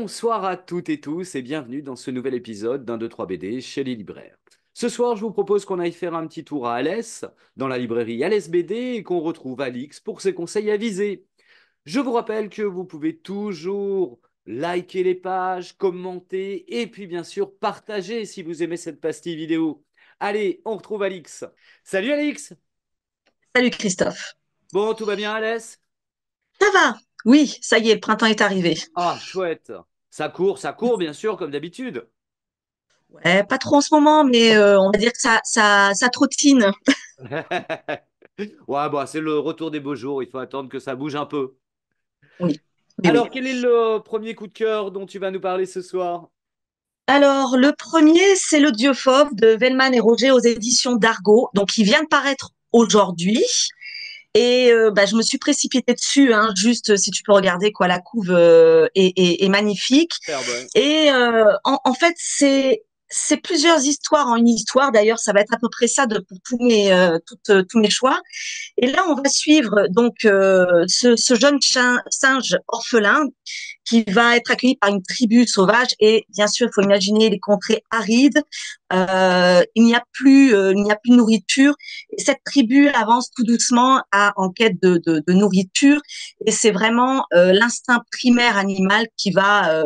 Bonsoir à toutes et tous et bienvenue dans ce nouvel épisode d'un 2 3 BD chez les libraires. Ce soir, je vous propose qu'on aille faire un petit tour à Alès, dans la librairie Alès BD, et qu'on retrouve Alix pour ses conseils avisés. Je vous rappelle que vous pouvez toujours liker les pages, commenter et puis bien sûr partager si vous aimez cette pastille vidéo. Allez, on retrouve Alix. Salut Alix. Salut Christophe. Bon, tout va bien Alès? Ça va? Oui, ça y est, le printemps est arrivé. Ah, chouette. Ça court bien sûr comme d'habitude. Ouais, pas trop en ce moment, mais on va dire que ça trottine. Ouais, bah, c'est le retour des beaux jours. Il faut attendre que ça bouge un peu. Oui, oui, oui. Alors, quel est le premier coup de cœur dont tu vas nous parler ce soir? Alors, le premier, c'est l'Audiophobe de Vellman et Roger aux éditions d'Argo. Donc, il vient de paraître aujourd'hui. Et je me suis précipitée dessus, hein, juste si tu peux regarder quoi, la couve est magnifique. Superbe, ouais. Et en fait, c'est plusieurs histoires en une histoire. D'ailleurs, ça va être à peu près ça pour tous mes choix. Et là, on va suivre donc ce jeune singe orphelin qui va être accueilli par une tribu sauvage. Et bien sûr, il faut imaginer les contrées arides. Il n'y a plus de nourriture. Et cette tribu avance tout doucement en quête de nourriture. Et c'est vraiment l'instinct primaire animal qui va,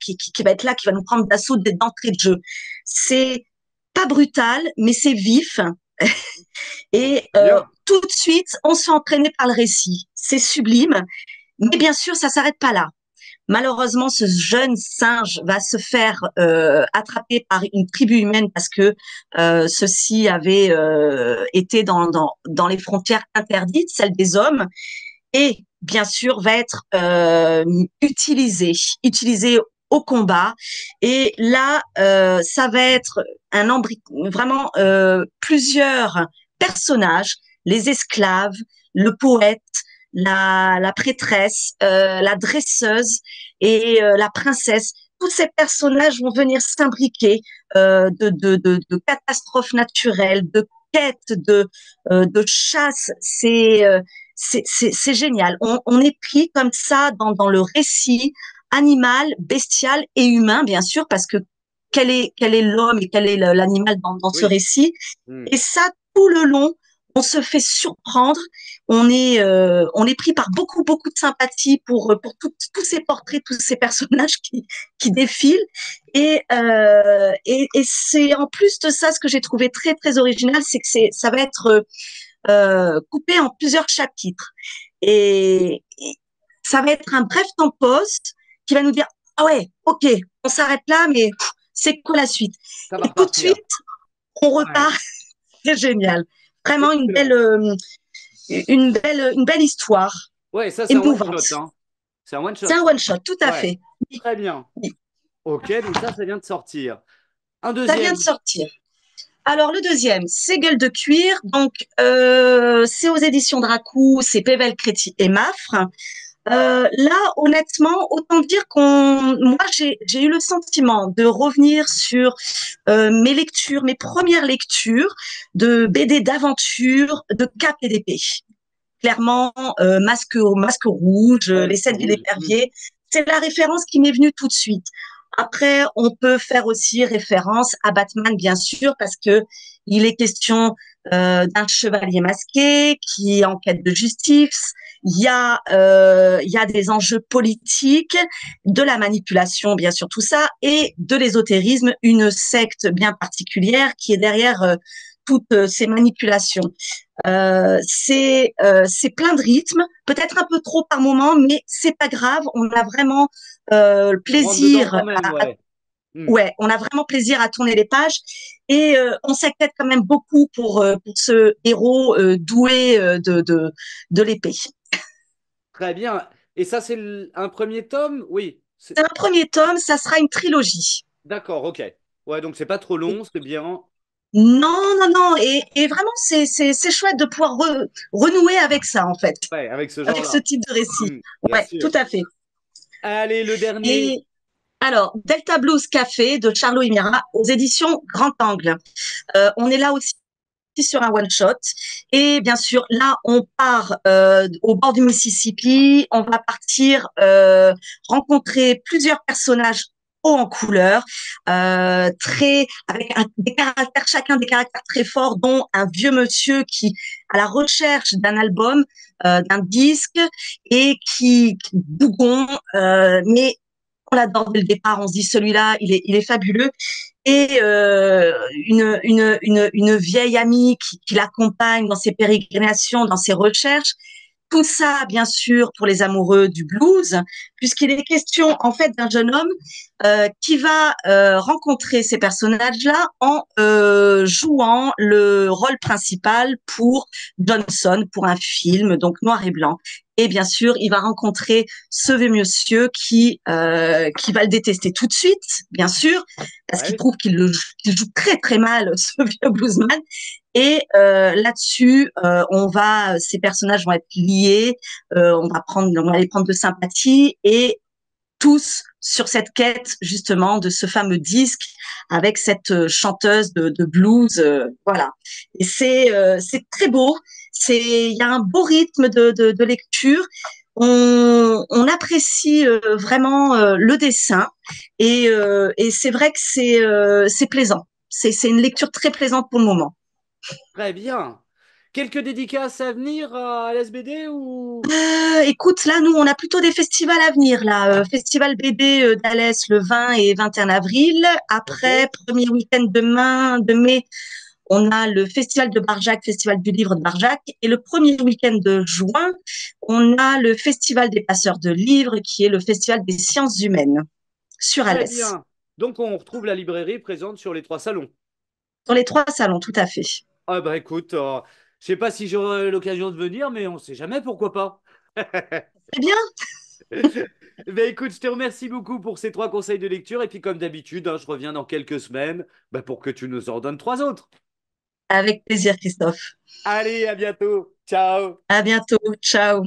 qui va être là, qui va nous prendre d'assaut d'entrée de jeu. C'est pas brutal, mais c'est vif. Oh, Et bien. tout de suite, on se fait entraîner par le récit. C'est sublime, mais bien sûr, ça s'arrête pas là. Malheureusement, ce jeune singe va se faire attraper par une tribu humaine parce que ceux-ci avaient été dans les frontières interdites, celles des hommes, et bien sûr va être utilisé au combat. Et là, ça va être vraiment plusieurs personnages, les esclaves, le poète, la prêtresse, la dresseuse et la princesse. Tous ces personnages vont venir s'imbriquer de catastrophes naturelles, de quêtes, de chasse. C'est génial. On est pris comme ça dans le récit animal, bestial et humain, bien sûr, parce que quel est l'homme et quel est l'animal dans ce Oui. récit. Hmm. Et ça, tout le long, on se fait surprendre. On est pris par beaucoup de sympathie pour tous ces portraits, tous ces personnages qui défilent. Et c'est en plus de ça, ce que j'ai trouvé très original, c'est que ça va être coupé en plusieurs chapitres. Et ça va être un bref temps poste qui va nous dire, ah ouais, ok, on s'arrête là, mais c'est quoi la suite? Ça va Et tout de repartir. suite, on Ouais. repart. C'est génial. Vraiment Excellent. une belle histoire, Ouais, ça, c'est un one émouvante. shot, hein. C'est un one shot, C'est un ça. one shot, tout à Ouais. fait. Oui, Très bien. oui. Ok, donc ça vient de sortir. Un Ça vient deuxième. de sortir. Alors le deuxième, c'est Gueule de cuir. Donc c'est aux éditions Dracou, c'est Pével Créti et Mafre. Là, honnêtement, autant dire moi, j'ai eu le sentiment de revenir sur mes premières lectures de BD d'aventure, de cap et d'épée. Clairement, Masque rouge, Ouais, Les le feu Sept rouge. Hmm. l'épervier, c'est la référence qui m'est venue tout de suite. Après, on peut faire aussi référence à Batman, bien sûr, parce que il est question d'un chevalier masqué qui est en quête de justice. Il y a des enjeux politiques, de la manipulation, bien sûr, tout ça, et de l'ésotérisme, une secte bien particulière qui est derrière toutes ces manipulations. C'est plein de rythmes, peut-être un peu trop par moment, mais c'est pas grave. On a vraiment le On rentre dedans plaisir quand même, ouais. Hmm. ouais, on a vraiment plaisir à tourner les pages et on s'inquiète quand même beaucoup pour ce héros doué de l'épée. Très bien. Et ça, c'est un premier tome? Oui. C'est un premier tome, ça sera une trilogie. D'accord, ok. Ouais, donc c'est pas trop long, c'est bien. Non, et vraiment c'est chouette de pouvoir renouer avec ça en fait, Ouais, avec ce avec ce genre-là. type de récit. Hmm, bien Ouais, tout sûr. à fait. Allez, le dernier. Et alors, Delta Blues Café de Charlo Imira aux éditions Grand Angle. On est là aussi parti sur un one-shot. Et bien sûr, là, on part au bord du Mississippi. On va partir rencontrer plusieurs personnages haut en couleur, très avec des caractères, chacun des caractères très forts, dont un vieux monsieur qui à la recherche d'un album, d'un disque et qui bougon, mais on l'adore dès le départ. On se dit celui-là, il est fabuleux. Et une vieille amie qui l'accompagne dans ses pérégrinations, dans ses recherches. Tout ça, bien sûr, pour les amoureux du blues, puisqu'il est question en fait d'un jeune homme qui va rencontrer ces personnages-là en jouant le rôle principal pour Johnson, pour un film, donc noir et blanc. Et bien sûr, il va rencontrer ce vieux monsieur qui va le détester tout de suite, bien sûr, parce qu'il Ouais. trouve qu'il joue très très mal, ce vieux bluesman. Et là-dessus, ces personnages vont être liés, on va les prendre de sympathie et tous sur cette quête justement de ce fameux disque avec cette chanteuse de blues, voilà. Et c'est très beau. Il y a un beau rythme de lecture. On apprécie vraiment le dessin et c'est vrai que c'est plaisant. C'est une lecture très plaisante pour le moment. Très bien. Quelques dédicaces à venir à l'SBD ou... Écoute, là, nous, on a plutôt des festivals à venir, là. Festival BD d'Alès le 20 et 21 avril. Ok. Après, premier week-end de mai, on a le Festival de Barjac, Festival du livre de Barjac. Et le premier week-end de juin, on a le Festival des passeurs de livres, qui est le Festival des sciences humaines sur Très Alès. bien. Donc on retrouve la librairie présente sur les trois salons. Dans les trois salons, tout à fait. Ah bah écoute, je sais pas si j'aurai l'occasion de venir, mais on sait jamais, pourquoi pas. C'est bien, Ben écoute, je te remercie beaucoup pour ces trois conseils de lecture et puis comme d'habitude, hein, je reviens dans quelques semaines ben, pour que tu nous en donnes trois autres. avec plaisir, Christophe. Allez, à bientôt. Ciao. À bientôt. Ciao.